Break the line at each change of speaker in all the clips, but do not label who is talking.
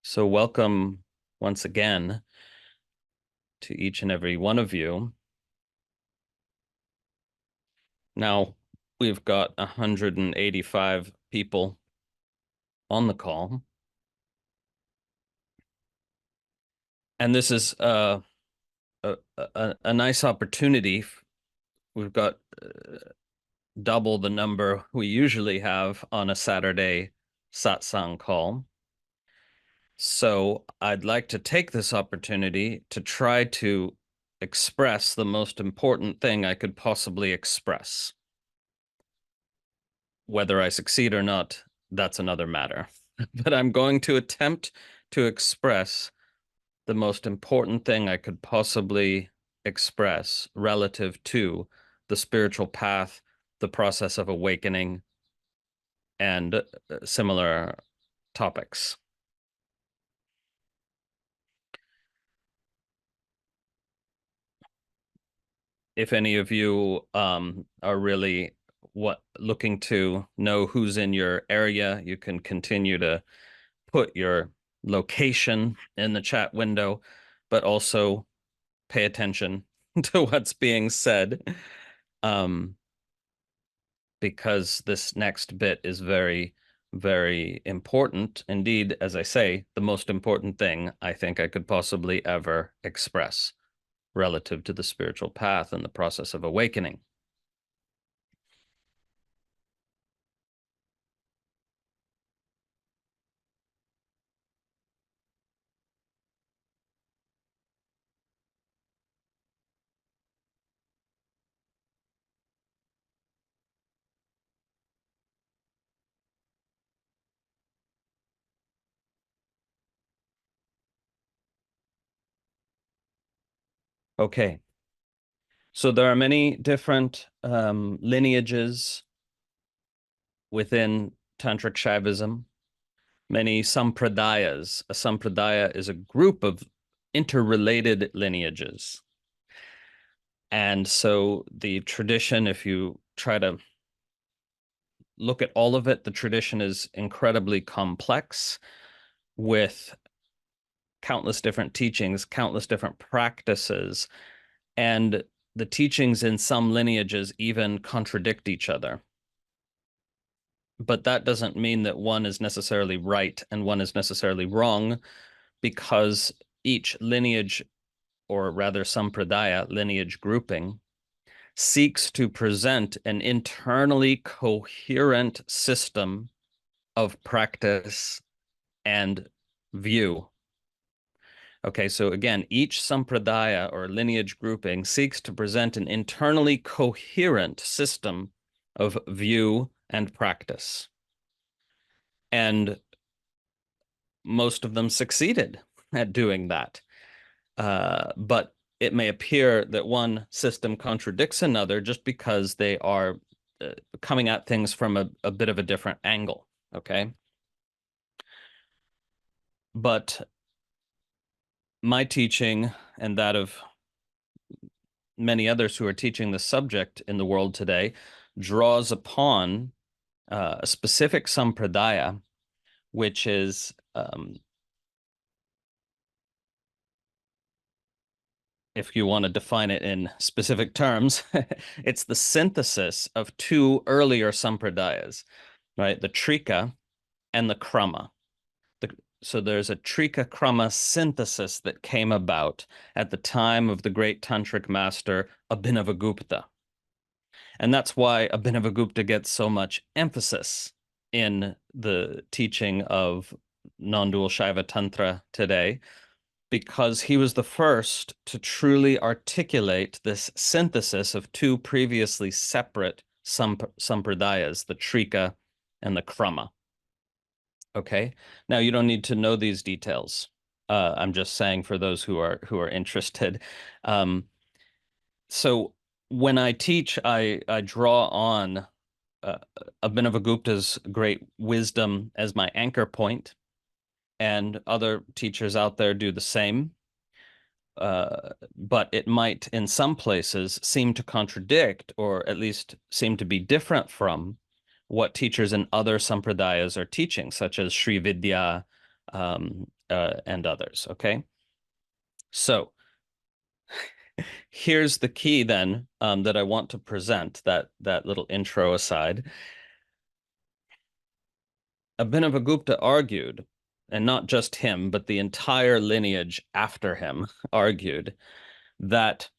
So welcome once again to each and every one of you. Now, we've got 185 people on the call. And this is a nice opportunity. We've got double the number we usually have on a Saturday satsang call. So I'd like to take this opportunity to try to express the most important thing I could possibly express. Whether I succeed or not, that's another matter. But I'm going to attempt to express the most important thing I could possibly express relative to the spiritual path, the process of awakening, and similar topics. If any of you are really looking to know who's in your area, you can continue to put your location in the chat window, but also pay attention to what's being said, because this next bit is very, very important. Indeed, as I say, the most important thing I think I could possibly ever express relative to the spiritual path and the process of awakening. Okay. So there are many different lineages within Tantric Shaivism, many sampradayas. A sampradaya is a group of interrelated lineages. And so the tradition, if you try to look at all of it, the tradition is incredibly complex with countless different teachings, countless different practices, and the teachings in some lineages even contradict each other. But that doesn't mean that one is necessarily right and one is necessarily wrong, because each lineage, or rather sampradaya, lineage grouping, seeks to present an internally coherent system of practice and view. Okay, so again, each sampradaya or lineage grouping seeks to present an internally coherent system of view and practice. And most of them succeeded at doing that. But it may appear that one system contradicts another just because they are coming at things from a bit of a different angle, okay? But my teaching and that of many others who are teaching the subject in the world today draws upon a specific sampradaya, which is if you want to define it in specific terms, it's the synthesis of two earlier sampradayas, right? The Trika and the Krama. So there's a Trika Krama synthesis that came about at the time of the great tantric master Abhinavagupta. And that's why Abhinavagupta gets so much emphasis in the teaching of non-dual Shaiva Tantra today, because he was the first to truly articulate this synthesis of two previously separate sampradayas, the Trika and the Krama. Okay, now you don't need to know these details. I'm just saying for those who are interested. So when I teach, I draw on Abhinavagupta's great wisdom as my anchor point, and other teachers out there do the same. But it might, in some places, seem to contradict, or at least seem to be different from what teachers in other sampradayas are teaching, such as Sri Vidya, and others. Okay, so here's the key then, that I want to present, that little intro aside. Abhinavagupta argued, and not just him, but the entire lineage after him argued that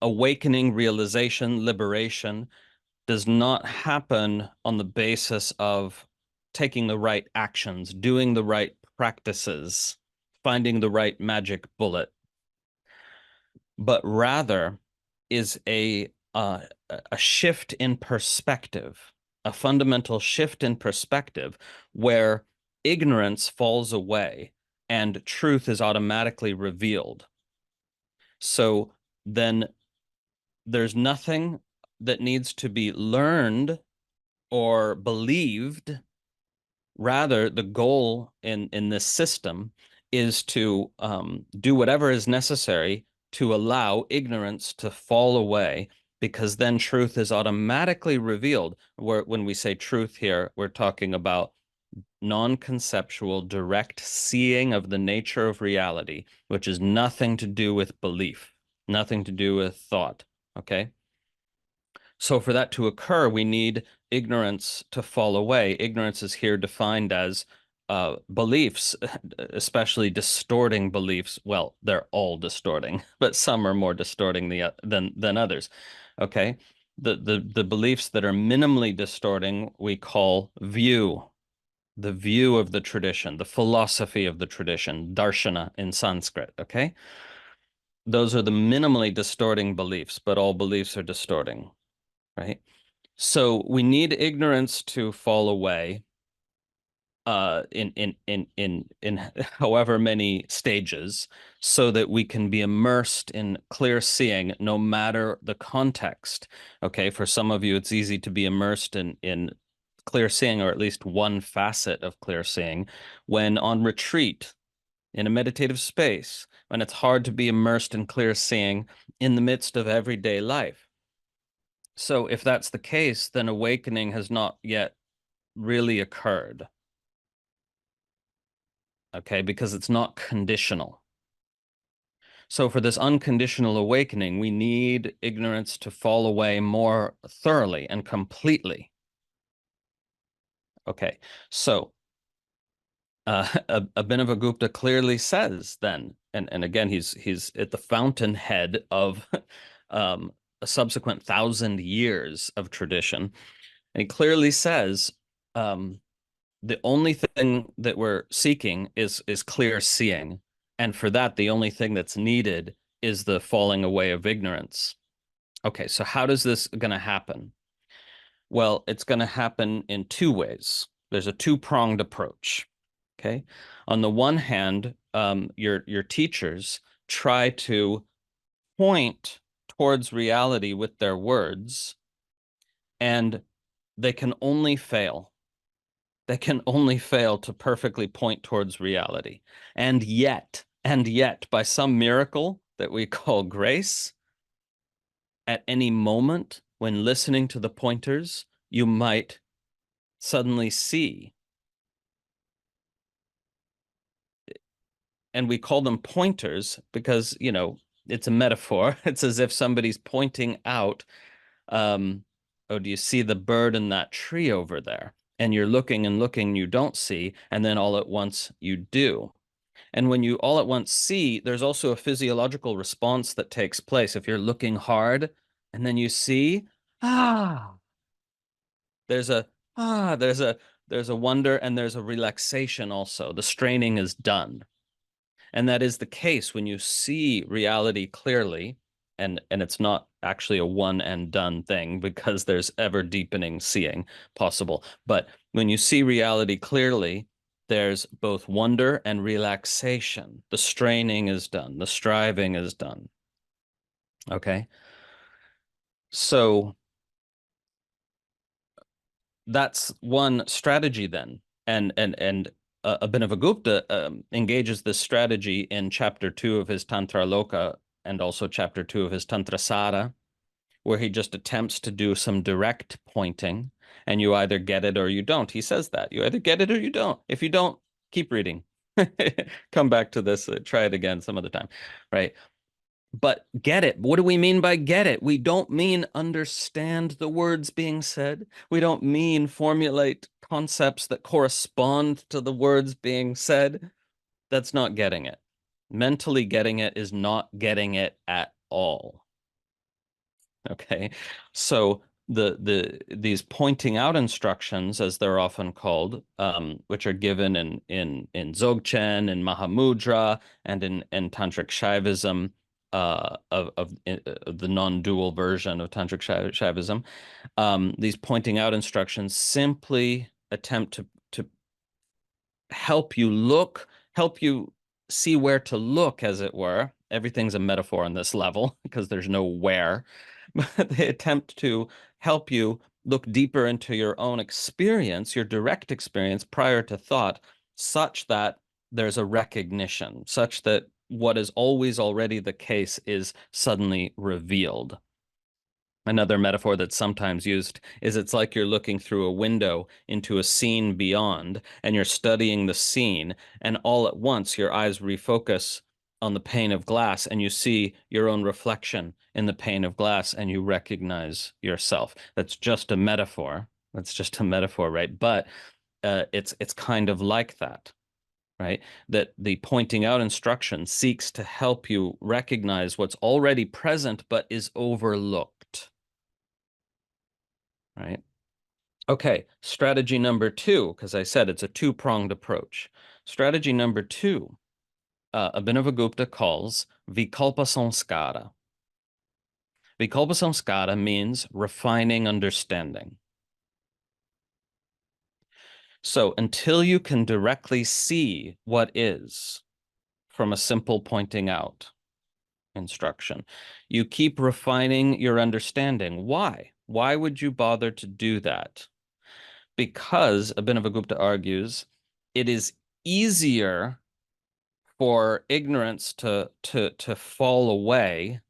awakening, realization, liberation does not happen on the basis of taking the right actions, doing the right practices, finding the right magic bullet, but rather is a shift in perspective, a fundamental shift in perspective where ignorance falls away and truth is automatically revealed. So then there's nothing that needs to be learned or believed. Rather, the goal in this system is to do whatever is necessary to allow ignorance to fall away, because then truth is automatically revealed. When we say truth here, we're talking about non-conceptual, direct seeing of the nature of reality, which is nothing to do with belief, nothing to do with thought. Okay? So for that to occur, we need ignorance to fall away. Ignorance is here defined as beliefs, especially distorting beliefs. Well, they're all distorting, but some are more distorting than others. Okay, the beliefs that are minimally distorting we call view, the view of the tradition, the philosophy of the tradition, darshana in Sanskrit. Okay, those are the minimally distorting beliefs, but all beliefs are distorting. Right? So we need ignorance to fall away in however many stages, so that we can be immersed in clear seeing no matter the context. Okay, for some of you, it's easy to be immersed in clear seeing, or at least one facet of clear seeing, when on retreat in a meditative space, when it's hard to be immersed in clear seeing in the midst of everyday life. So if that's the case, then awakening has not yet really occurred. Okay, because it's not conditional. So for this unconditional awakening, we need ignorance to fall away more thoroughly and completely. Okay, so Abhinavagupta clearly says then, and again, he's at the fountainhead of a subsequent 1,000 years of tradition, and he clearly says, the only thing that we're seeking is clear seeing. And for that, the only thing that's needed is the falling away of ignorance. Okay, so how does this going to happen? Well, it's going to happen in two ways. There's a two-pronged approach. Okay. On the one hand, your teachers try to point towards reality with their words, and they can only fail. They can only fail to perfectly point towards reality. And yet, by some miracle that we call grace, at any moment when listening to the pointers, you might suddenly see. And we call them pointers because, it's a metaphor. It's as if somebody's pointing out, oh, do you see the bird in that tree over there? And you're looking and looking, you don't see, and then all at once you do. And when you all at once see, there's also a physiological response that takes place. If you're looking hard and then you see, ah, there's a there's a wonder, and there's a relaxation also. The straining is done. And that is the case when you see reality clearly, and it's not actually a one and done thing, because there's ever deepening seeing possible. But when you see reality clearly, there's both wonder and relaxation. The straining is done. The striving is done. Okay. So that's one strategy then. And Abhinavagupta engages this strategy in chapter 2 of his Tantra Loka, and also chapter 2 of his Tantra Sara, where he just attempts to do some direct pointing, and you either get it or you don't. He says that you either get it or you don't. If you don't, keep reading. Come back to this, try it again some other time, right? But get it. What do we mean by get it? We don't mean understand the words being said. We don't mean formulate concepts that correspond to the words being said. That's not getting it. Mentally getting it is not getting it at all. Okay. So these pointing out instructions, as they're often called, which are given in Dzogchen and Mahamudra and in Tantric Shaivism, of the non-dual version of Tantric Shaivism, these pointing out instructions simply attempt to help you look, help you see where to look, as it were. Everything's a metaphor on this level because there's no where. But they attempt to help you look deeper into your own experience, your direct experience prior to thought, such that there's a recognition, such that what is always already the case is suddenly revealed. Another metaphor that's sometimes used is it's like you're looking through a window into a scene beyond, and you're studying the scene, and all at once your eyes refocus on the pane of glass, and you see your own reflection in the pane of glass, and you recognize yourself. That's just a metaphor. That's just a metaphor, right? But it's kind of like that, right? That the pointing out instruction seeks to help you recognize what's already present but is overlooked. Right? Okay, strategy number two, because I said it's a two-pronged approach. Strategy number two, Abhinavagupta calls Vikalpa Samskara. Vikalpa Samskara means refining understanding. So until you can directly see what is from a simple pointing out instruction, you keep refining your understanding. Why? Why would you bother to do that? Because Abhinavagupta argues it is easier for ignorance to fall away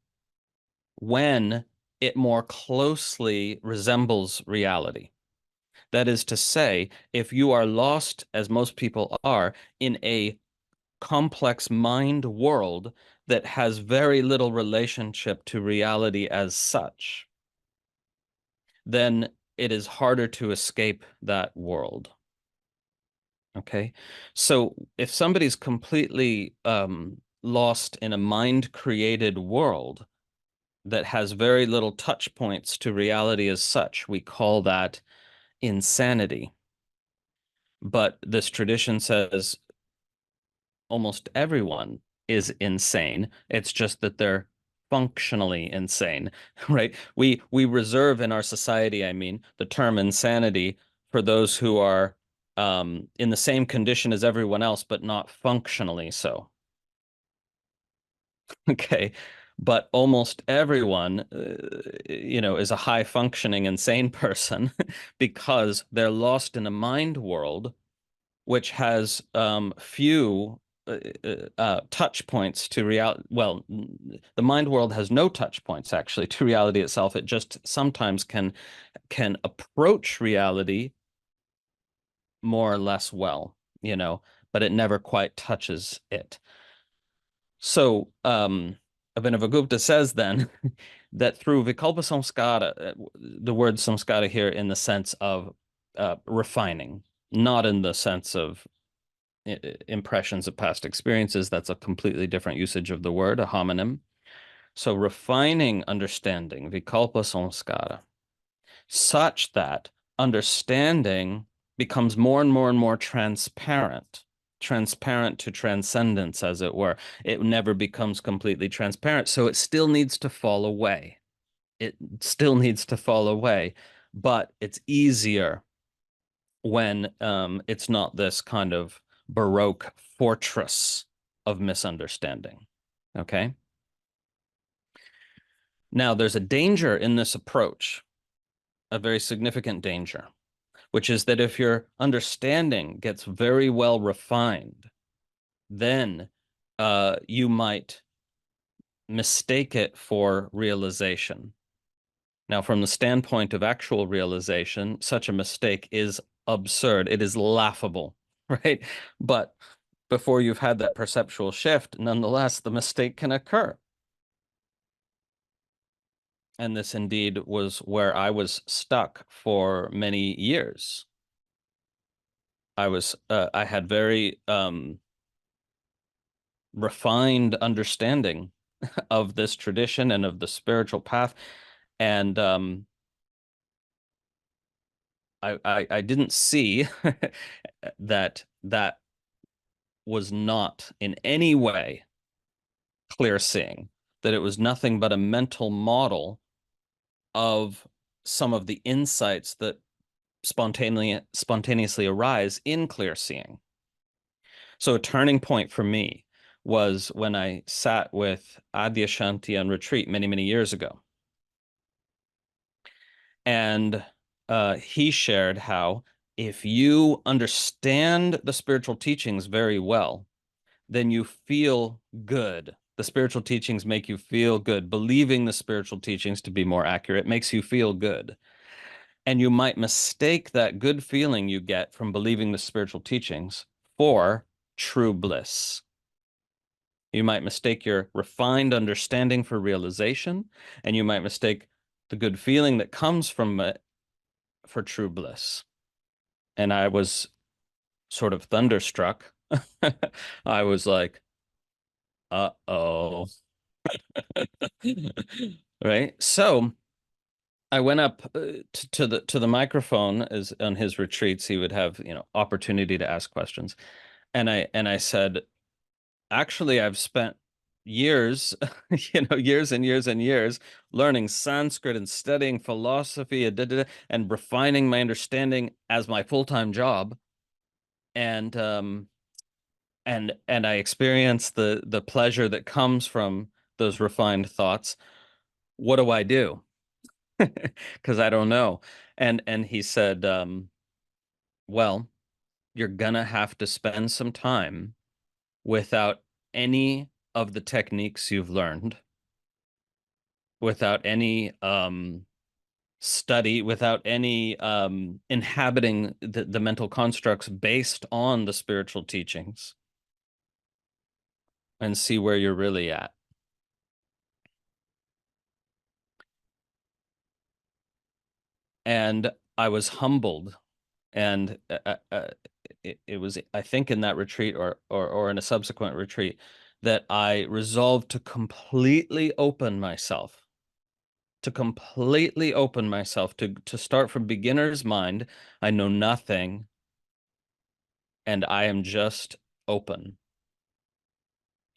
when it more closely resembles reality. That is to say, if you are lost, as most people are, in a complex mind world that has very little relationship to reality as such, then it is harder to escape that world. Okay. So if somebody's completely lost in a mind-created world that has very little touch points to reality as such, we call that insanity. But this tradition says almost everyone is insane. It's just that they're functionally insane, right? We reserve in our society, I mean, the term insanity for those who are in the same condition as everyone else, but not functionally so. Okay. But almost everyone, is a high functioning insane person because they're lost in a mind world which has few touch points to reality. Well, the mind world has no touch points actually to reality itself. It just sometimes can approach reality more or less well, but it never quite touches it. So Abhinavagupta says then that through Vikalpa Samskara, the word samskara here in the sense of refining, not in the sense of impressions of past experiences. That's a completely different usage of the word, a homonym. So refining understanding, vikalpa samskara, such that understanding becomes more and more and more transparent to transcendence, as it were. It never becomes completely transparent, so it still needs to fall away. It still needs to fall away, but it's easier when it's not this kind of Baroque fortress of misunderstanding. Okay. Now, there's a danger in this approach, a very significant danger, which is that if your understanding gets very well refined, then you might mistake it for realization. Now, from the standpoint of actual realization, such a mistake is absurd. It is laughable, right? But before you've had that perceptual shift, nonetheless, the mistake can occur. And this indeed was where I was stuck for many years. I had very refined understanding of this tradition and of the spiritual path. And I didn't see that was not in any way clear seeing, that it was nothing but a mental model of some of the insights that spontaneously arise in clear seeing. So a turning point for me was when I sat with Adyashanti on retreat many, many years ago. And he shared how if you understand the spiritual teachings very well, then you feel good. The spiritual teachings make you feel good. Believing the spiritual teachings to be more accurate makes you feel good. And you might mistake that good feeling you get from believing the spiritual teachings for true bliss. You might mistake your refined understanding for realization, and you might mistake the good feeling that comes from it for true bliss. And I was sort of thunderstruck. I was like, uh-oh. Right? So I went up to the microphone as on his retreats. He would have, opportunity to ask questions. And I said, actually, I've spent years, years and years and years learning Sanskrit and studying philosophy and refining my understanding as my full-time job. And I experience the pleasure that comes from those refined thoughts. What do I do? Because I don't know. And he said, well, you're gonna have to spend some time without any of the techniques you've learned, without any study, without any inhabiting the mental constructs based on the spiritual teachings, and see where you're really at. And I was humbled, and it was, I think, in that retreat or in a subsequent retreat that I resolved to completely open myself, to start from beginner's mind. I know nothing, and I am just open.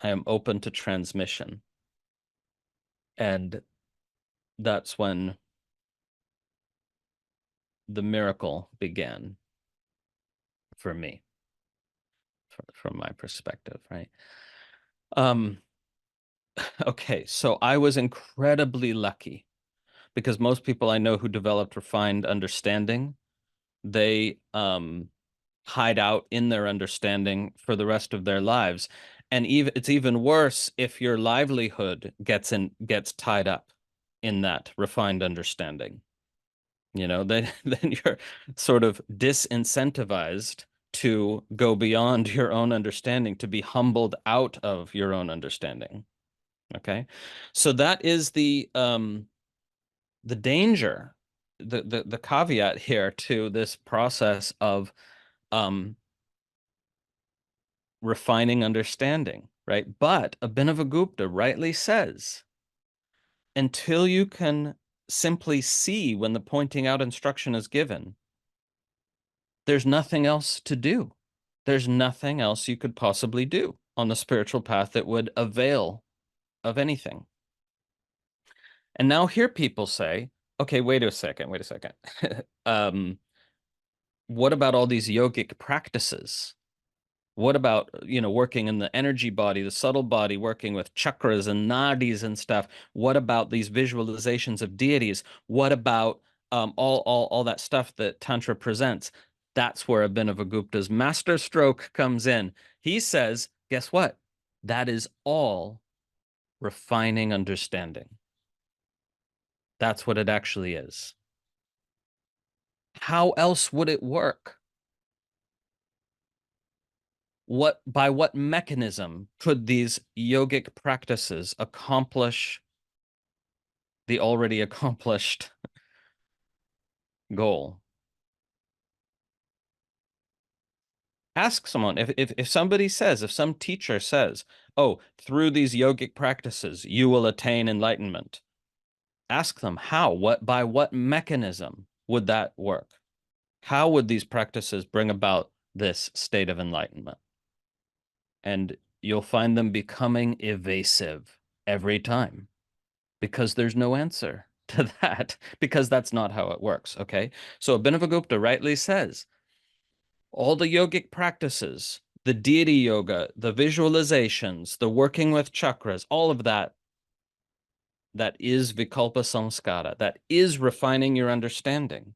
I am open to transmission. And that's when the miracle began for me, from my perspective, right? Um, okay, so I was incredibly lucky because most people I know who developed refined understanding, they hide out in their understanding for the rest of their lives. And it's even worse if your livelihood gets tied up in that refined understanding. Then you're sort of disincentivized to go beyond your own understanding, to be humbled out of your own understanding. Okay. So that is the danger, the caveat here to this process of refining understanding, right? But Abhinavagupta rightly says, until you can simply see when the pointing out instruction is given, there's nothing else to do. There's nothing else you could possibly do on the spiritual path that would avail of anything. And now here people say, okay, wait a second. What about all these yogic practices? What about, working in the energy body, the subtle body, working with chakras and nadis and stuff? What about these visualizations of deities? What about all that stuff that Tantra presents? That's where Abhinavagupta's master stroke comes in. He says, guess what? That is all refining understanding. That's what it actually is. How else would it work? by what mechanism could these yogic practices accomplish the already accomplished goal? Ask someone. If somebody says, if some teacher says, oh, through these yogic practices you will attain enlightenment, ask them how, by what mechanism would that work? How would these practices bring about this state of enlightenment? And you'll find them becoming evasive every time, because there's no answer to that, because that's not how it works. Okay. So Abhinavagupta rightly says all the yogic practices, the deity yoga, the visualizations, the working with chakras, all of that, that is vikalpa samskara, that is refining your understanding.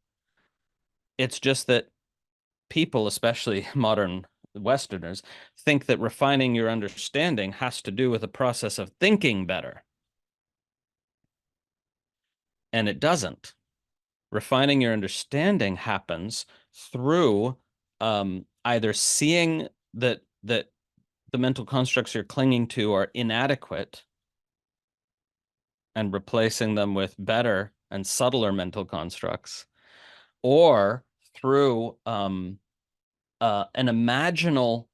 It's just that people, especially modern Westerners, think that refining your understanding has to do with the process of thinking better. And it doesn't. Refining your understanding happens through either seeing that the mental constructs you're clinging to are inadequate and replacing them with better and subtler mental constructs, or through an imaginal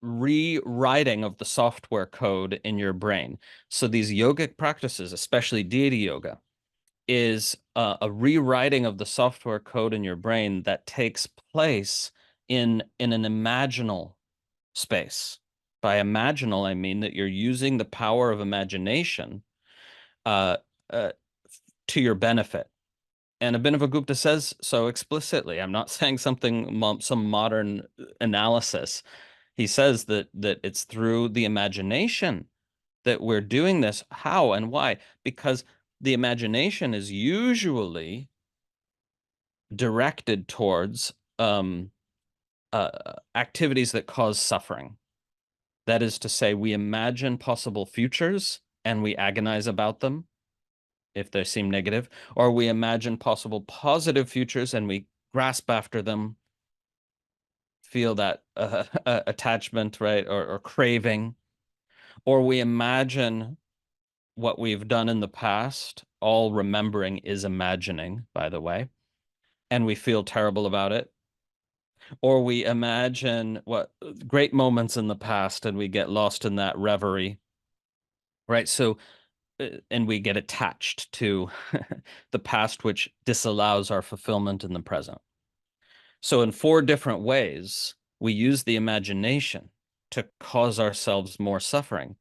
rewriting of the software code in your brain. So these yogic practices, especially deity yoga, is a rewriting of the software code in your brain that takes place in an imaginal space. By imaginal, I mean that you're using the power of imagination uh, uh, to your benefit. And Abhinavagupta says so explicitly. I'm not saying some modern analysis. He says that it's through the imagination that we're doing this. How and why? Because the imagination is usually directed towards activities that cause suffering. That is to say, we imagine possible futures and we agonize about them if they seem negative, or we imagine possible positive futures and we grasp after them, feel that attachment, right, or craving, or we imagine what we've done in the past. All remembering is imagining, by the way, and we feel terrible about it. Or we imagine what great moments in the past and we get lost in that reverie, right? So, and we get attached to the past, which disallows our fulfillment in the present. So, in 4 different ways, we use the imagination to cause ourselves more suffering.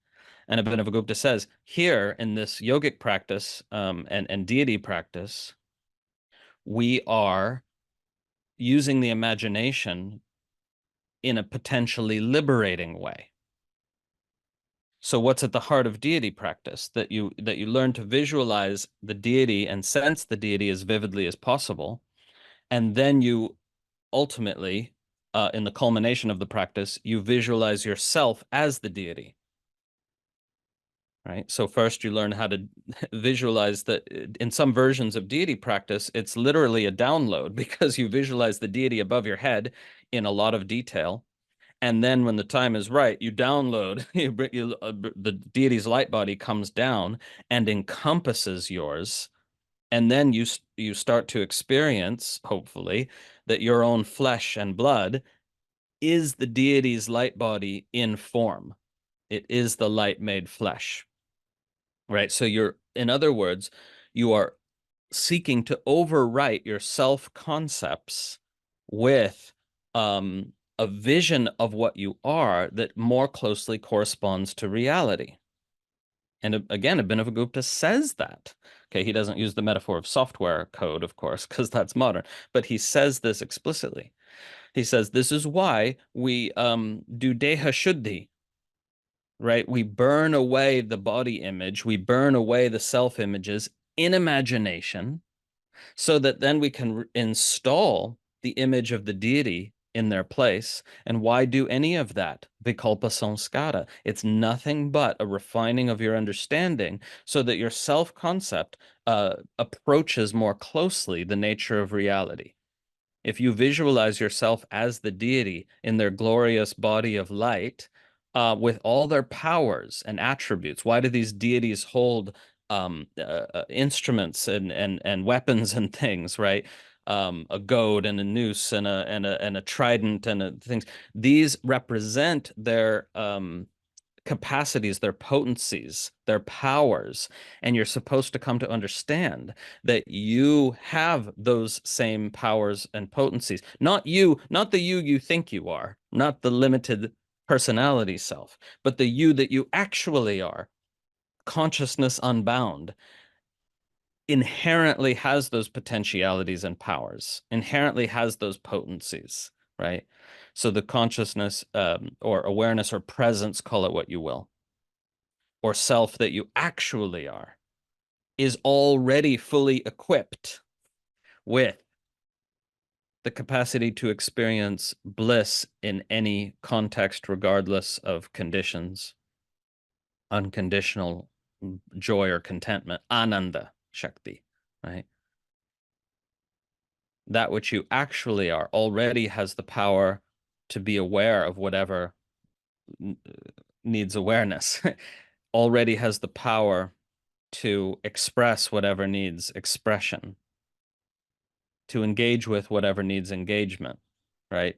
And Abhinavagupta says here in this yogic practice and deity practice, we are using the imagination in a potentially liberating way. So what's at the heart of deity practice? That you learn to visualize the deity and sense the deity as vividly as possible. And then you ultimately, in the culmination of the practice, you visualize yourself as the deity. Right? So first you learn how to visualize that. In some versions of deity practice, it's literally a download because you visualize the deity above your head in a lot of detail. And then when the time is right, you download, the deity's light body comes down and encompasses yours. And then you start to experience, hopefully, that your own flesh and blood is the deity's light body in form. It is the light made flesh. Right? So in other words, you are seeking to overwrite your self-concepts with a vision of what you are that more closely corresponds to reality. And again, Abhinavagupta says that. Okay, he doesn't use the metaphor of software code, of course, because that's modern, but he says this explicitly. He says, this is why we do deha shuddhi, right? We burn away the body image, we burn away the self images in imagination, so that then we can install the image of the deity in their place. And why do any of that? Vikalpa samskara. It's nothing but a refining of your understanding so that your self-concept approaches more closely the nature of reality. If you visualize yourself as the deity in their glorious body of light, with all their powers and attributes, why do these deities hold instruments and weapons and things, right? A goad and a noose and a trident and things. These represent their capacities, their potencies, their powers. And you're supposed to come to understand that you have those same powers and potencies. Not you, not the you think you are, not the limited personality self, but the you that you actually are, consciousness unbound, inherently has those potentialities and powers, inherently has those potencies, right? So the consciousness or awareness or presence, call it what you will, or self that you actually are, is already fully equipped with the capacity to experience bliss in any context, regardless of conditions, unconditional joy or contentment, ananda shakti, right? That which you actually are already has the power to be aware of whatever needs awareness, already has the power to express whatever needs expression, to engage with whatever needs engagement, right?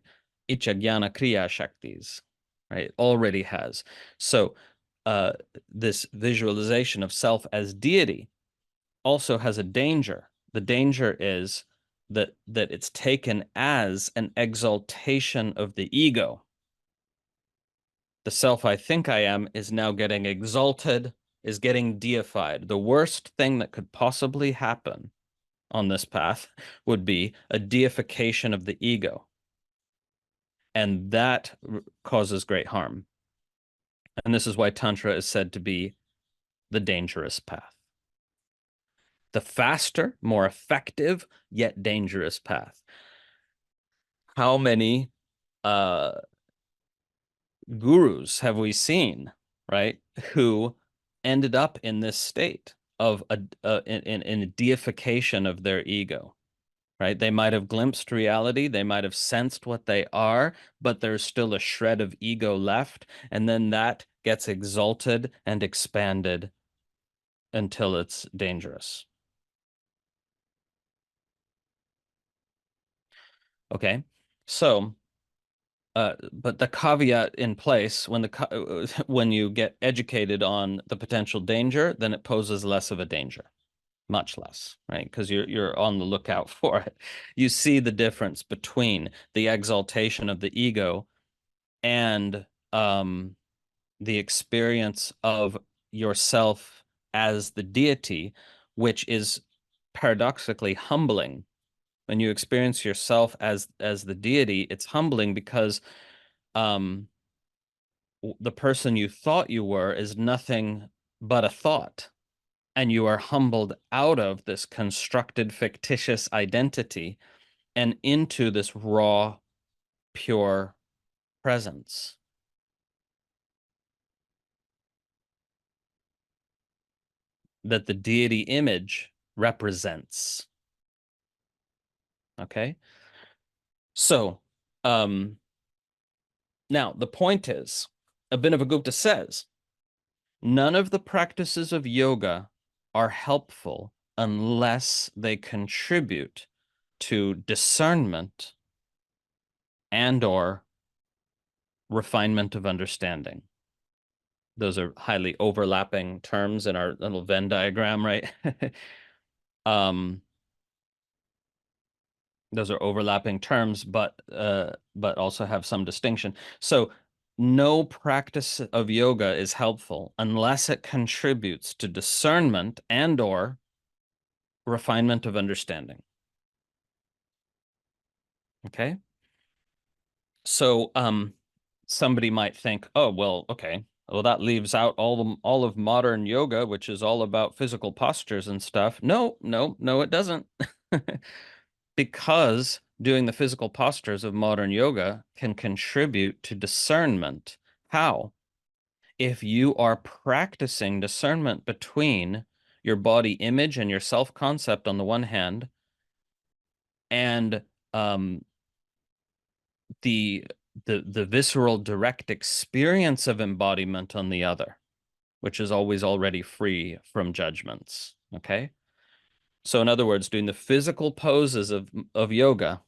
Icha jnana kriya shaktis, right? Already has. So this visualization of self as deity also has a danger. The danger is that it's taken as an exaltation of the ego. The self I think I am is now getting exalted, is getting deified. The worst thing that could possibly happen on this path would be a deification of the ego. And that causes great harm. And this is why Tantra is said to be the dangerous path. The faster, more effective, yet dangerous path. How many gurus have we seen, right, who ended up in this state of in a deification of their ego, right? They might have glimpsed reality, they might have sensed what they are, but there's still a shred of ego left, and then that gets exalted and expanded until it's dangerous. Okay, so but the caveat in place when when you get educated on the potential danger, then it poses less of a danger, much less, right? Because you're on the lookout for it. You see the difference between the exaltation of the ego and the experience of yourself as the deity, which is paradoxically humbling. When you experience yourself as the deity, it's humbling because the person you thought you were is nothing but a thought, and you are humbled out of this constructed fictitious identity and into this raw, pure presence that the deity image represents. Okay? So, now the point is, Abhinavagupta says, none of the practices of yoga are helpful unless they contribute to discernment and or refinement of understanding. Those are highly overlapping terms in our little Venn diagram, right? Those are overlapping terms, but also have some distinction. So no practice of yoga is helpful unless it contributes to discernment and or refinement of understanding. Okay? So somebody might think, oh, well, okay, well, that leaves out all of modern yoga, which is all about physical postures and stuff. No, it doesn't. Because doing the physical postures of modern yoga can contribute to discernment. How? If you are practicing discernment between your body image and your self-concept on the one hand, and um, the the visceral direct experience of embodiment on the other, which is always already free from judgments. Okay. So in other words, doing the physical poses of yoga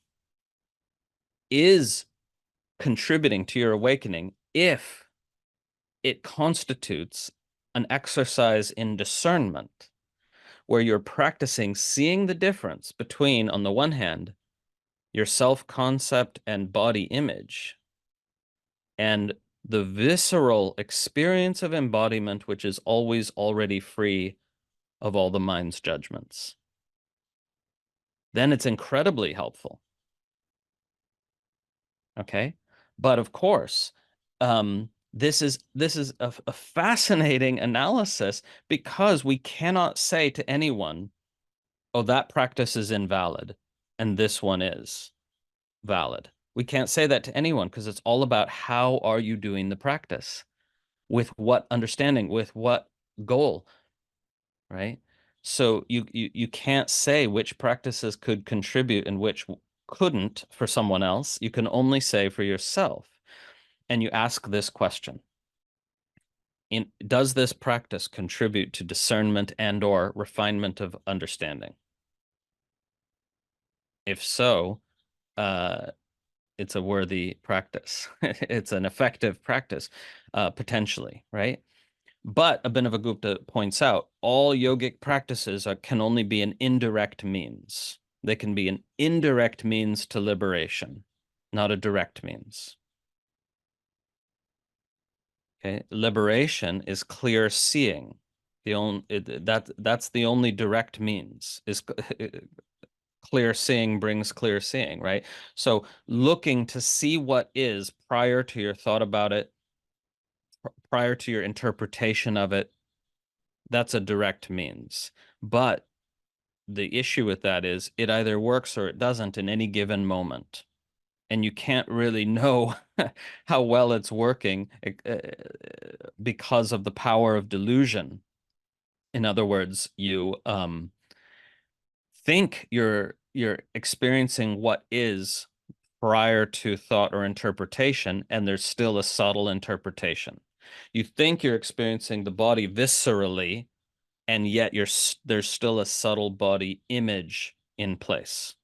is contributing to your awakening if it constitutes an exercise in discernment, where you're practicing seeing the difference between, on the one hand, your self-concept and body image, and the visceral experience of embodiment, which is always already free of all the mind's judgments. Then it's incredibly helpful. Okay. But of course, this is a fascinating analysis, because we cannot say to anyone, oh, that practice is invalid and this one is valid. We can't say that to anyone, because it's all about how are you doing the practice, with what understanding, with what goal, right? So you can't say which practices could contribute and which couldn't for someone else. You can only say for yourself. And you ask this question: does this practice contribute to discernment and or refinement of understanding? If so, it's a worthy practice. It's an effective practice, potentially, right? But Abhinavagupta points out all yogic practices can only be an indirect means. They can be an indirect means to liberation, not a direct means. Okay, liberation is clear seeing. That's the only direct means, is clear seeing brings clear seeing, right? So looking to see what is prior to your thought about it, prior to your interpretation of it, that's a direct means. But the issue with that is it either works or it doesn't in any given moment. And you can't really know how well it's working because of the power of delusion. In other words, you think you're experiencing what is prior to thought or interpretation, and there's still a subtle interpretation. You think you're experiencing the body viscerally, and yet there's still a subtle body image in place.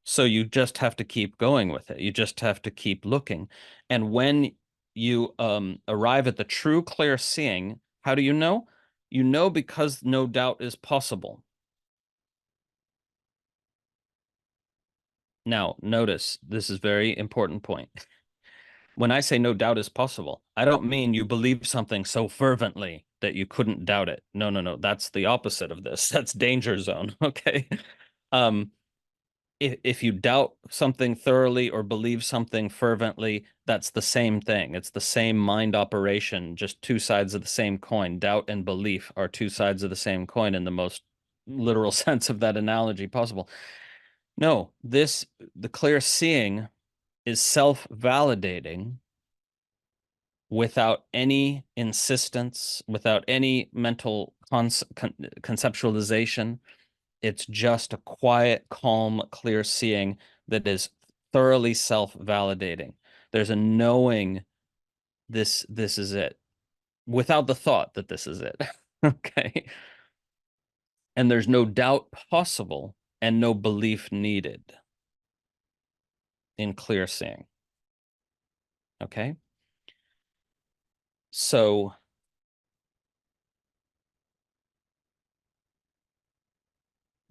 So you just have to keep going with it. You just have to keep looking. And when you arrive at the true clear seeing, how do you know? You know because no doubt is possible. Now, notice this is very important point. When I say no doubt is possible, I don't mean you believe something so fervently that you couldn't doubt it. No, no, no. That's the opposite of this. That's danger zone. Okay. Um, if you doubt something thoroughly or believe something fervently, that's the same thing. It's the same mind operation, just two sides of the same coin. Doubt and belief are two sides of the same coin in the most literal sense of that analogy possible. No, the clear seeing is self-validating without any insistence, without any mental conceptualization. It's just a quiet, calm, clear seeing that is thoroughly self-validating. There's a knowing this is it, without the thought that this is it. Okay. And there's no doubt possible and no belief needed in clear seeing. Okay. So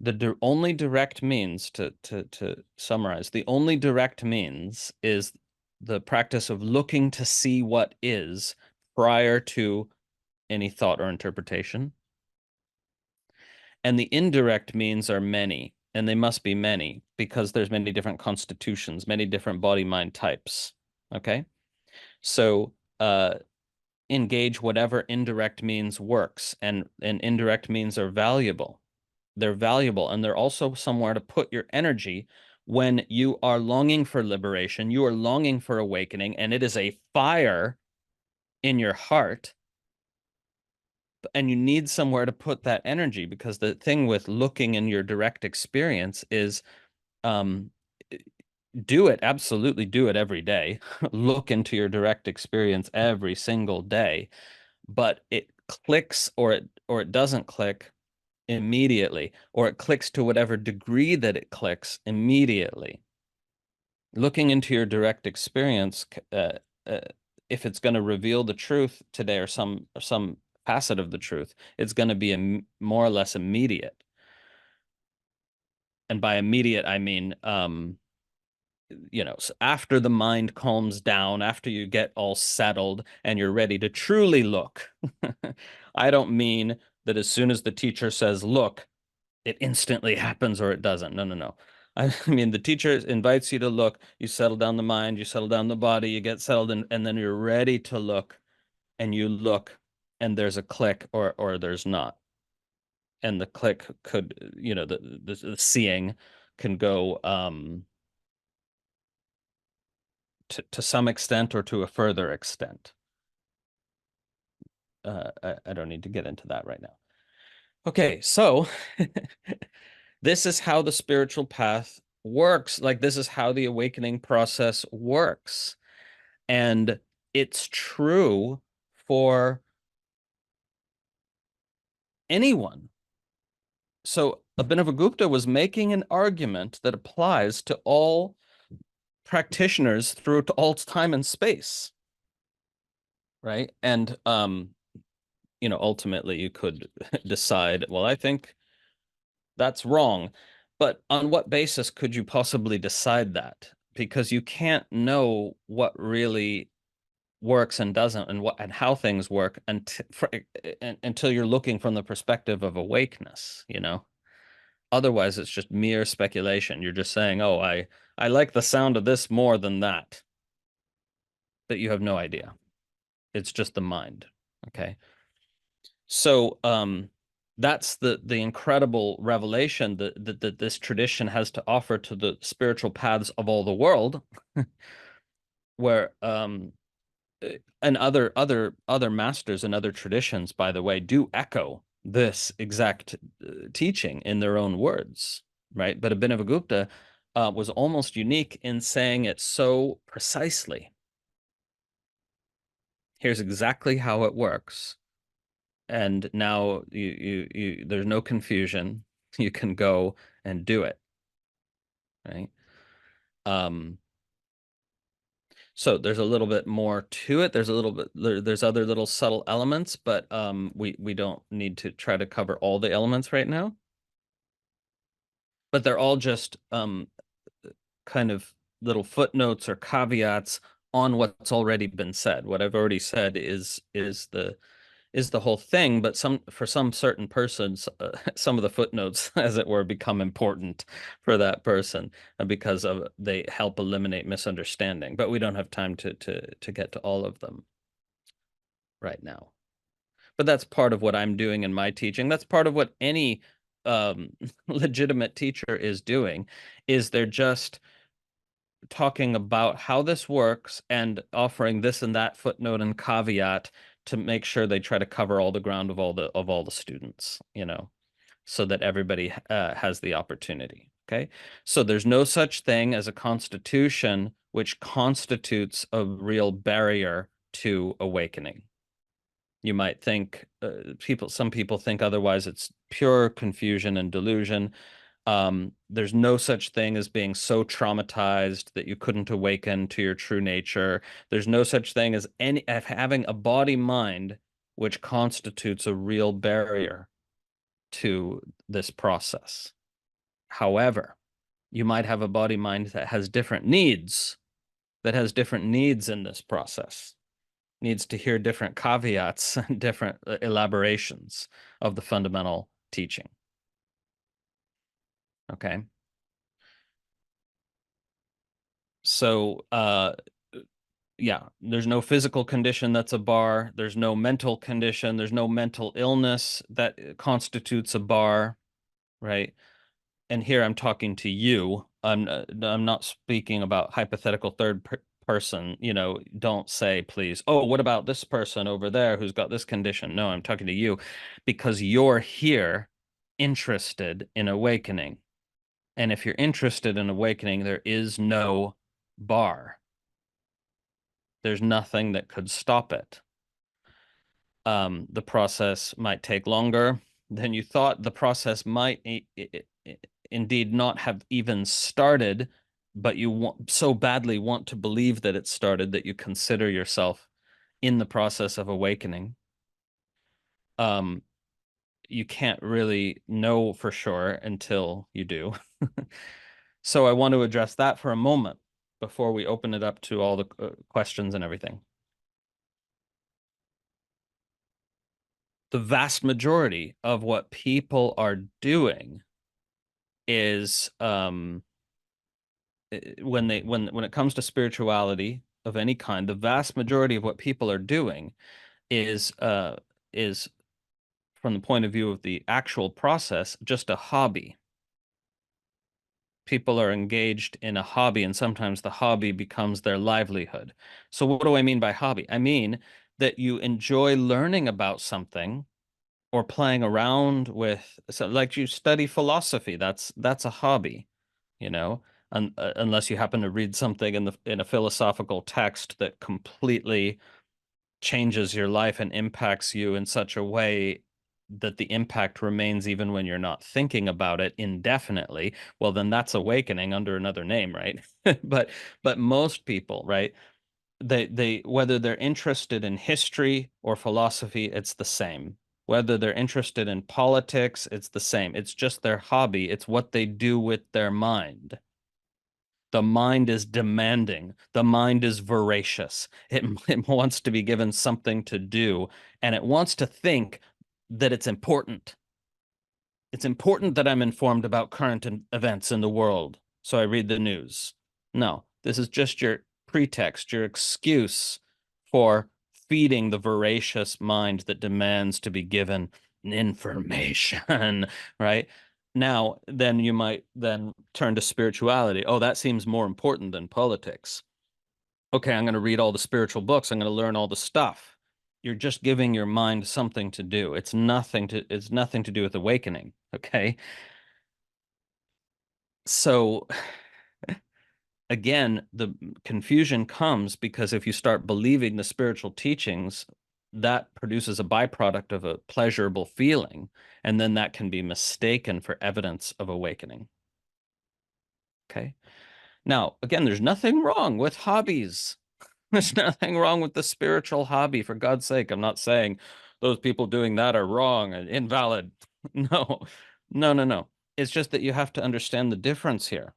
the only direct means, to summarize, the only direct means is the practice of looking to see what is prior to any thought or interpretation. And the indirect means are many, and they must be many, because there's many different constitutions, many different body-mind types. Okay? So engage whatever indirect means works, and indirect means are valuable. They're valuable, and they're also somewhere to put your energy when you are longing for liberation, you are longing for awakening, and it is a fire in your heart. And you need somewhere to put that energy, because the thing with looking in your direct experience is, um, do it, absolutely do it every day. Look into your direct experience every single day, but it clicks or it doesn't click immediately, or it clicks to whatever degree that it clicks immediately. Looking into your direct experience, uh, if it's going to reveal the truth today, or some facet of the truth, it's going to be more or less immediate. And by immediate, I mean, after the mind calms down, after you get all settled and you're ready to truly look. I don't mean that as soon as the teacher says, look, it instantly happens or it doesn't. No, no, no. I mean, the teacher invites you to look, you settle down the mind, you settle down the body, you get settled, and then you're ready to look, and you look, and there's a click or there's not. And the click could, the seeing can go to some extent or to a further extent. I don't need to get into that right now. Okay, so this is how the spiritual path works. Like, this is how the awakening process works. And it's true for anyone. So Abhinavagupta was making an argument that applies to all practitioners through all time and space, right? And ultimately you could decide, well, I think that's wrong. But on what basis could you possibly decide that? Because you can't know what really works and doesn't, and how things work until you're looking from the perspective of awakeness, Otherwise, it's just mere speculation. You're just saying, oh, I like the sound of this more than that. But you have no idea. It's just the mind. Okay. So that's the incredible revelation that this tradition has to offer to the spiritual paths of all the world, where and other masters and other traditions, by the way, do echo this exact teaching in their own words, right? But Abhinavagupta was almost unique in saying it so precisely. Here's exactly how it works, and now you there's no confusion. You can go and do it, right? Um, So there's a little bit more to it. There's other little subtle elements, but we don't need to try to cover all the elements right now. But they're all just kind of little footnotes or caveats on what's already been said. What I've already said is the whole thing, but for some certain persons, some of the footnotes, as it were, become important for that person, because they help eliminate misunderstanding. But we don't have time to get to all of them right now. But that's part of what I'm doing in my teaching. That's part of what any legitimate teacher is doing, is they're just talking about how this works and offering this and that footnote and caveat to make sure they try to cover all the ground of all the students, so that everybody has the opportunity. Okay, so there's no such thing as a constitution which constitutes a real barrier to awakening. You might think some people think otherwise. It's pure confusion and delusion. There's no such thing as being so traumatized that you couldn't awaken to your true nature. There's no such thing as having a body mind which constitutes a real barrier to this process. However, you might have a body mind that has different needs, in this process, needs to hear different caveats and different elaborations of the fundamental teaching. Okay. So, yeah, there's no physical condition that's a bar. There's no mental condition. There's no mental illness that constitutes a bar, right? And here I'm talking to you. I'm not speaking about hypothetical third person, don't say, please, oh, what about this person over there who's got this condition? No, I'm talking to you because you're here interested in awakening. And if you're interested in awakening, there is no bar. There's nothing that could stop it. The process might take longer than you thought. The process might indeed not have even started, but you so badly want to believe that it started that you consider yourself in the process of awakening. You can't really know for sure until you do. So I want to address that for a moment before we open it up to all the questions and everything. The vast majority of what people are doing is when it comes to spirituality of any kind, the vast majority of what people are doing is from the point of view of the actual process just a hobby. People are engaged in a hobby, and sometimes the hobby becomes their livelihood. So what do I mean by hobby? I mean that you enjoy learning about something or playing around with, so like you study philosophy, that's a hobby, unless you happen to read something in a philosophical text that completely changes your life and impacts you in such a way that the impact remains even when you're not thinking about it indefinitely. Well, then that's awakening under another name, right? But most people, right? They whether they're interested in history or philosophy, it's the same. Whether they're interested in politics, it's the same. It's just their hobby. It's what they do with their mind. The mind is demanding. The mind is voracious. It wants to be given something to do, and it wants to think that it's important. It's important that I'm informed about current events in the world, so I read the news. No, this is just your pretext, your excuse for feeding the voracious mind that demands to be given information, right? Now, then you might then turn to spirituality. Oh, that seems more important than politics. Okay, I'm going to read all the spiritual books. I'm going to learn all the stuff. You're just giving your mind something to do. It's nothing to do with awakening, okay? So again, the confusion comes because if you start believing the spiritual teachings, that produces a byproduct of a pleasurable feeling, and then that can be mistaken for evidence of awakening. Okay. Now, again, there's nothing wrong with hobbies. There's nothing wrong with the spiritual hobby, for God's sake. I'm not saying those people doing that are wrong and invalid. No, no, no, no. It's just that you have to understand the difference here.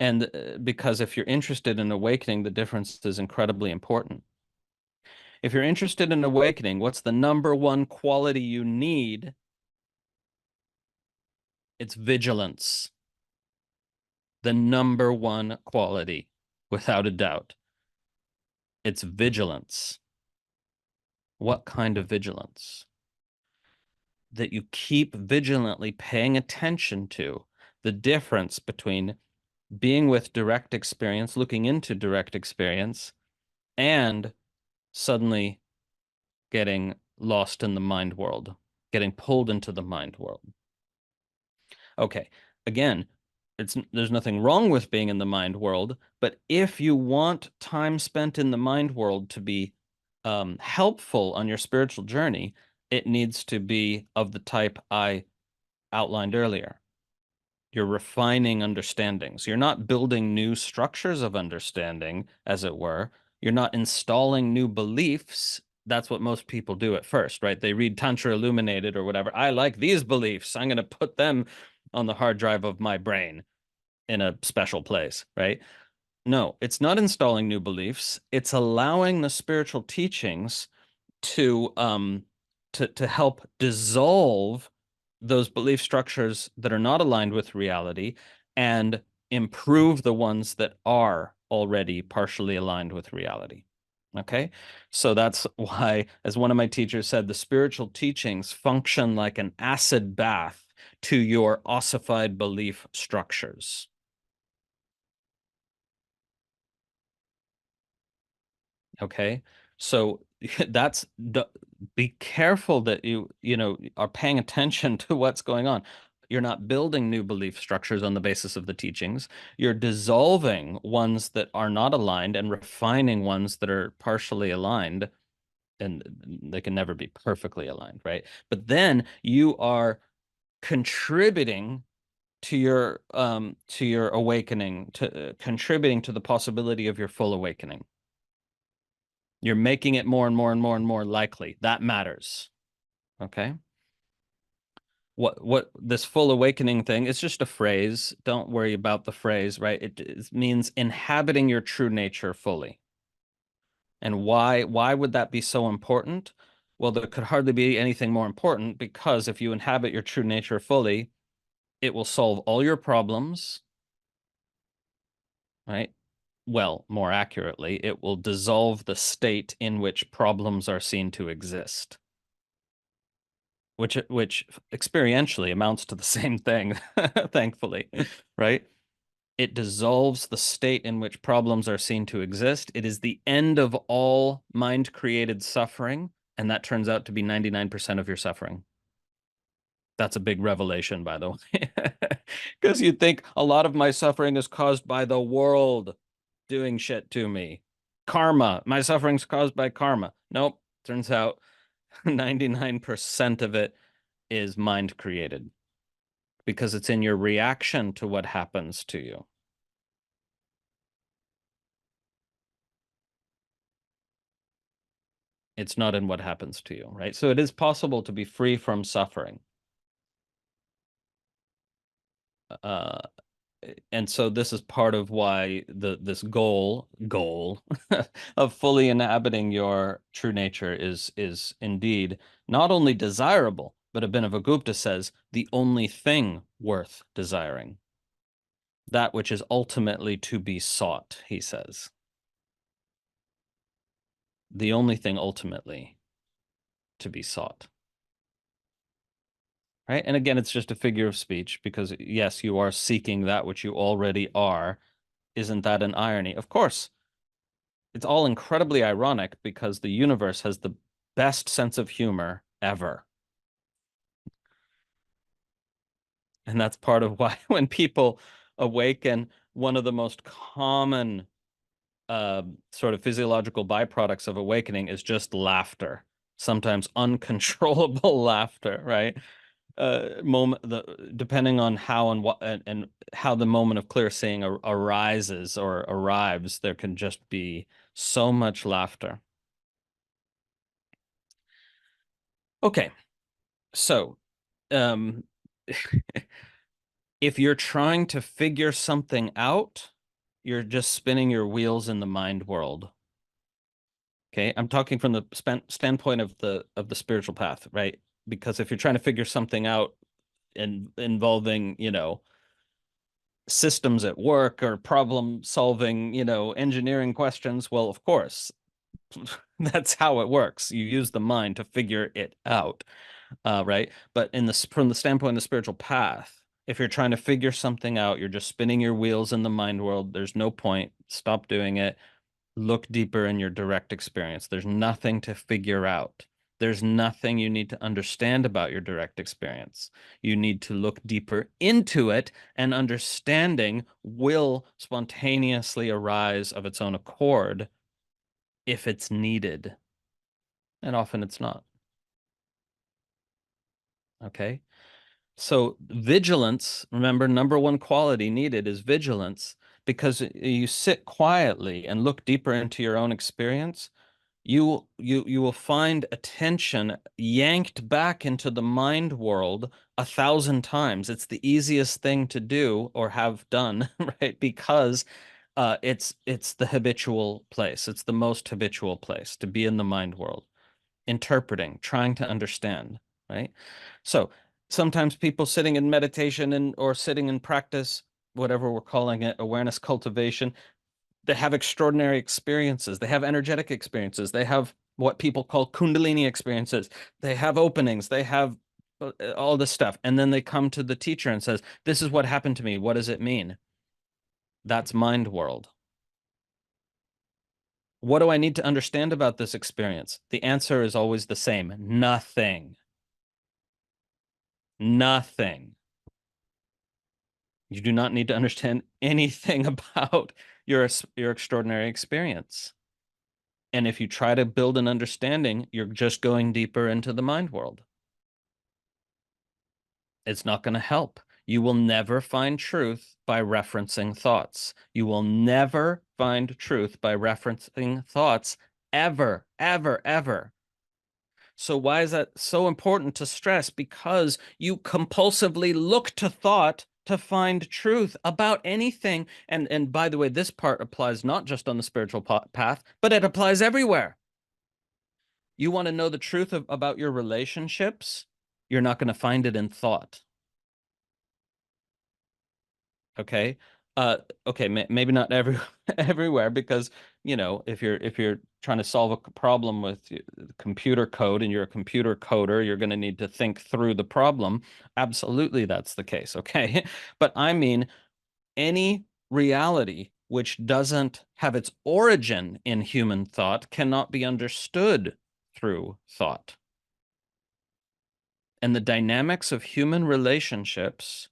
And because if you're interested in awakening, the difference is incredibly important. If you're interested in awakening, what's the number one quality you need? It's vigilance. The number one quality, without a doubt. It's vigilance. What kind of vigilance? That you keep vigilantly paying attention to the difference between being with direct experience, looking into direct experience, and suddenly getting lost in the mind world, getting pulled into the mind world. Okay, again, there's nothing wrong with being in the mind world, but if you want time spent in the mind world to be helpful on your spiritual journey, it needs to be of the type I outlined earlier. You're refining understandings. You're not building new structures of understanding, as it were. You're not installing new beliefs. That's what most people do at first, right? They read Tantra Illuminated or whatever. I like these beliefs. I'm going to put them on the hard drive of my brain in a special place, right? No, it's not installing new beliefs. It's allowing the spiritual teachings to help dissolve those belief structures that are not aligned with reality and improve the ones that are already partially aligned with reality. Okay, so that's why, as one of my teachers said, the spiritual teachings function like an acid bath to your ossified belief structures. Okay. So that's be careful that are paying attention to what's going on. You're not building new belief structures on the basis of the teachings. You're dissolving ones that are not aligned and refining ones that are partially aligned, and they can never be perfectly aligned, right? But then you are contributing to your awakening, to contributing to the possibility of your full awakening. You're making it more and more and more and more likely. That matters. Okay. What this full awakening thing is just a phrase. Don't worry about the phrase, right? It means inhabiting your true nature fully. And why would that be so important? Well, there could hardly be anything more important, because if you inhabit your true nature fully, it will solve all your problems, right? Well, more accurately, it will dissolve the state in which problems are seen to exist, which experientially amounts to the same thing, thankfully, right? It dissolves the state in which problems are seen to exist. It is the end of all mind-created suffering, and that turns out to be 99% of your suffering. That's a big revelation, by the way, because you'd think a lot of my suffering is caused by the world doing shit to me. Karma. My suffering's caused by karma. Nope. Turns out 99% of it is mind created, because it's in your reaction to what happens to you. It's not in what happens to you, right? So it is possible to be free from suffering. Uh, and so this is part of why this goal of fully inhabiting your true nature is indeed not only desirable, but Abhinavagupta says the only thing worth desiring, that which is ultimately to be sought, he says. The only thing ultimately to be sought. Right? And again, it's just a figure of speech, because yes, you are seeking that which you already are. Isn't that an irony? Of course. It's all incredibly ironic, because the universe has the best sense of humor ever. And that's part of why when people awaken, one of the most common sort of physiological byproducts of awakening is just laughter, sometimes uncontrollable laughter, right? Depending on how and what and how the moment of clear seeing arises or arrives, there can just be so much laughter. Okay, so um, if you're trying to figure something out, you're just spinning your wheels in the mind world. Okay, I'm talking from the standpoint of the spiritual path, right? Because if you're trying to figure something out involving, systems at work or problem solving, engineering questions, well, of course, that's how it works. You use the mind to figure it out, right? But from the standpoint of the spiritual path, if you're trying to figure something out, you're just spinning your wheels in the mind world. There's no point. Stop doing it. Look deeper in your direct experience. There's nothing to figure out. There's nothing you need to understand about your direct experience. You need to look deeper into it, and understanding will spontaneously arise of its own accord if it's needed. And often it's not. Okay. So vigilance, remember, number one quality needed is vigilance, because you sit quietly and look deeper into your own experience. You will find attention yanked back into the mind world 1,000 times. It's the easiest thing to do or have done, right? Because it's the habitual place. It's the most habitual place to be in the mind world, interpreting, trying to understand, right? So sometimes people sitting in meditation or sitting in practice, whatever we're calling it, awareness cultivation, they have extraordinary experiences. They have energetic experiences. They have what people call kundalini experiences. They have openings. They have all this stuff. And then they come to the teacher and says, "This is what happened to me. What does it mean?" That's mind world. What do I need to understand about this experience? The answer is always the same. Nothing. Nothing. You do not need to understand anything about your extraordinary experience. And if you try to build an understanding, you're just going deeper into the mind world. It's not going to help. You will never find truth by referencing thoughts. You will never find truth by referencing thoughts, ever, ever, ever. So why is that so important to stress? Because you compulsively look to thought to find truth about anything. And by the way, this part applies not just on the spiritual path, but it applies everywhere. You want to know the truth about your relationships? You're not going to find it in thought. Okay. Okay, maybe not everywhere, because if you're trying to solve a problem with computer code and you're a computer coder, you're going to need to think through the problem. Absolutely, that's the case. Okay. But I mean, any reality which doesn't have its origin in human thought cannot be understood through thought. And the dynamics of human relationships,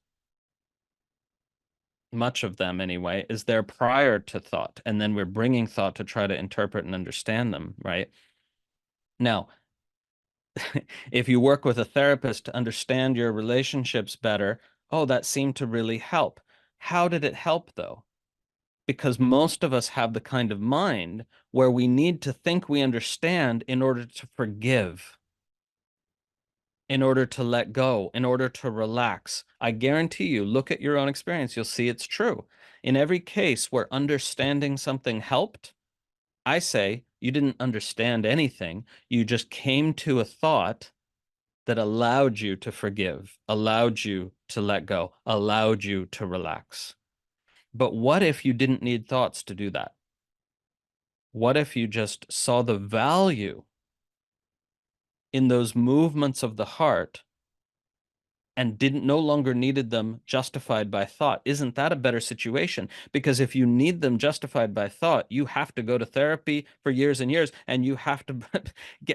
much of them anyway, is there prior to thought. And then we're bringing thought to try to interpret and understand them, right? Now, if you work with a therapist to understand your relationships better, oh, that seemed to really help. How did it help, though? Because most of us have the kind of mind where we need to think we understand in order to forgive, in order to let go, in order to relax. I guarantee you, look at your own experience, you'll see it's true. In every case where understanding something helped, I say you didn't understand anything. You just came to a thought that allowed you to forgive, allowed you to let go, allowed you to relax. But what if you didn't need thoughts to do that? What if you just saw the value in those movements of the heart and didn't no longer needed them justified by thought? Isn't that a better situation? Because if you need them justified by thought, you have to go to therapy for years and years, and you have to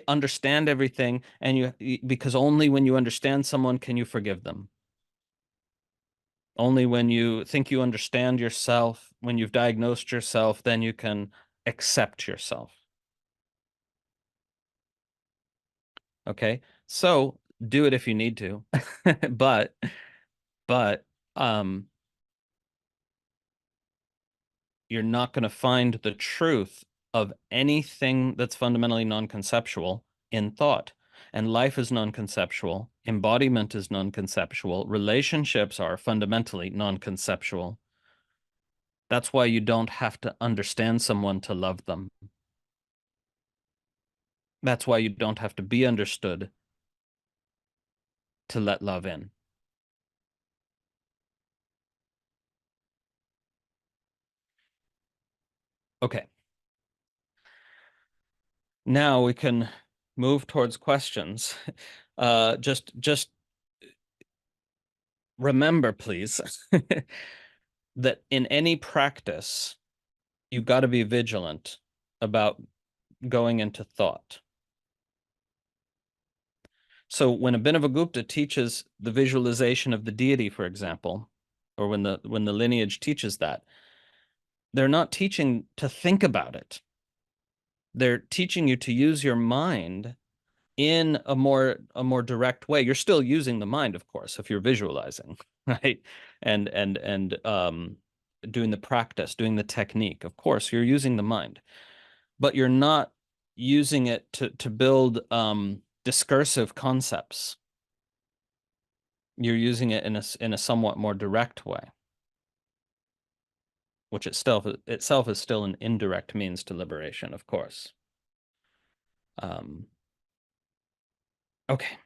understand everything, and because only when you understand someone can you forgive them. Only when you think you understand yourself, when you've diagnosed yourself, then you can accept yourself. Okay? So do it if you need to. But but um you're not going to find the truth of anything that's fundamentally non-conceptual in thought. And life is non-conceptual, embodiment is non-conceptual, relationships are fundamentally non-conceptual. That's why you don't have to understand someone to love them. That's why you don't have to be understood to let love in. Okay. Now we can move towards questions. Just remember, please, that in any practice, you've got to be vigilant about going into thought. So when Abhinavagupta teaches the visualization of the deity, for example, or when the lineage teaches that, they're not teaching to think about it. They're teaching you to use your mind in a more direct way. You're still using the mind, of course, if you're visualizing, right? And doing the practice, doing the technique. Of course, you're using the mind, but you're not using it to build discursive concepts. You're using it in a somewhat more direct way, which itself is still an indirect means to liberation, of course. Okay.